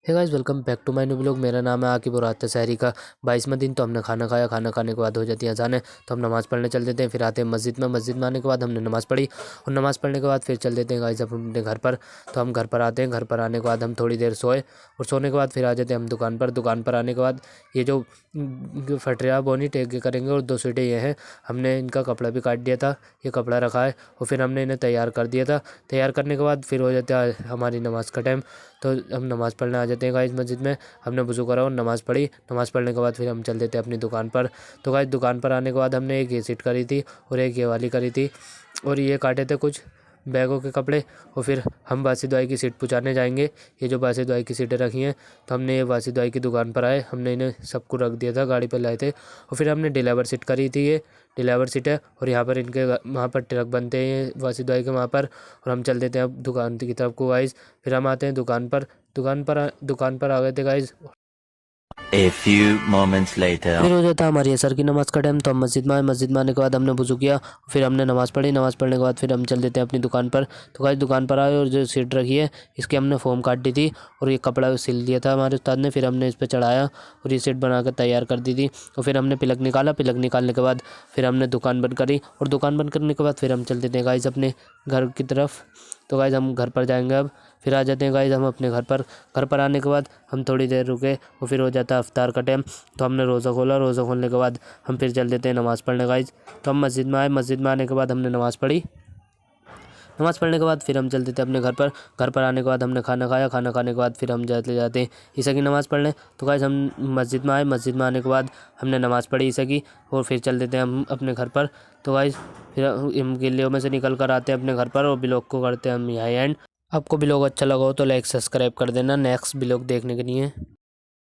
Hey guys, welcome back to my new blog. मेरा नाम है आकिब और आज है सहरी का 22वां दिन। तो हमने खाना खाया। खाना खाने के बाद हो जाती है अज़ान है, तो हम नमाज़ पढ़ने चल देते हैं। फिर आते हैं मस्जिद में। मस्जिद में आने के बाद हमने नमाज़ पढ़ी और नमाज़ पढ़ने के बाद फिर चल देते हैं गाइस अपने घर पर। तो हम घर पर आते हैं। घर पर आने के बाद हम थोड़ी देर सोए और सोने के बाद फिर आ जाते हैं हम दुकान पर। दुकान पर आने के बाद ये जो फटरिया बोनी टेक करेंगे और 2 सीटें ये हैं। हमने इनका कपड़ा भी काट दिया था, ये कपड़ा रखा है और फिर हमने इन्हें तैयार कर दिया था। तैयार करने के बाद फिर हो जाता है हमारी नमाज़ का टाइम। तो हम नमाज़ पढ़ने आ जाते हैं गाइस मस्जिद में। हमने वज़ू करा और नमाज़ पढ़ी। नमाज़ पढ़ने के बाद फिर हम चल देते हैं अपनी दुकान पर। तो गाइस दुकान पर आने के बाद हमने एक ये सीट करी थी और एक ये वाली करी थी और ये काटे थे कुछ बैगों के कपड़े। और फिर हम बासी दवाई की सीट पहुँचाने जाएंगे। ये जो बासी दवाई की सीटें रखी हैं, तो हमने ये बासी दवाई की दुकान पर आए, हमने इन्हें सबको रख दिया था, गाड़ी पर लाए थे। और फिर हमने डिलीवर सीट करी थी, ये डिलीवर सीट है और यहाँ पर इनके वहाँ पर ट्रक बनते हैं ये बासी दवाई के वहाँ पर। और हम चल देते हैं अब दुकान की तरफ को गाइस। फिर हम आते हैं दुकान पर। दुकान पर आ गए थे guys. A few moments later. फिर हो जाता हमारी असर की नमाज़ का टाइम। तो हम मस्जिद में आए। मस्जिद में आने के बाद हमने वज़ू किया, फिर हमने नमाज़ पढ़ी। नमाज़ पढ़ने के बाद फिर हम चल देते हैं अपनी दुकान पर। तो गाइस दुकान पर आए और जो सीट रखी है इसकी हमने फ़ोम काट दी थी और ये कपड़ा सिल दिया था हमारे उस्ताद ने। फिर हमने इस पर चढ़ाया और ये सीट बनाकर तैयार कर दी थी। और फिर हमने पिलक निकाला। पिलक निकालने के बाद फिर हमने दुकान बंद करी और दुकान बंद करने के बाद फिर हम चल देते हैं गाइस अपने घर की तरफ। तो गाइस हम घर पर जाएंगे अब। फिर आ जाते हैं गाइस हम अपने घर पर। घर पर आने के बाद हम थोड़ी देर रुके और फिर हो जाता है अफ्तार का टाइम। तो हमने रोज़ा खोला। रोज़ा खोलने के बाद हम फिर चल देते हैं नमाज़ पढ़ने गाइस। तो हम मस्जिद में आए। मस्जिद में आने के बाद हमने नमाज़ पढ़ी। नमाज़ पढ़ने के बाद फिर हम चल देते अपने घर पर। घर पर आने के बाद हमने खाना खाया। खाना खाने के बाद फिर हम जाते हैं ईसा की नमाज़ पढ़ने। तो गाइस हम मस्जिद में आए। मस्जिद में आने के बाद हमने नमाज़ पढ़ी ईसा की और फिर चल देते हैं हम अपने घर पर। तो गाइस फिर हम गिल्लियों में से निकल कर आते हैं अपने घर पर और ब्लॉग को करते हैं हम यहाँ एंड। आपको ब्लॉग अच्छा लगा हो तो लाइक सब्सक्राइब कर देना नेक्स्ट ब्लॉग देखने के लिए।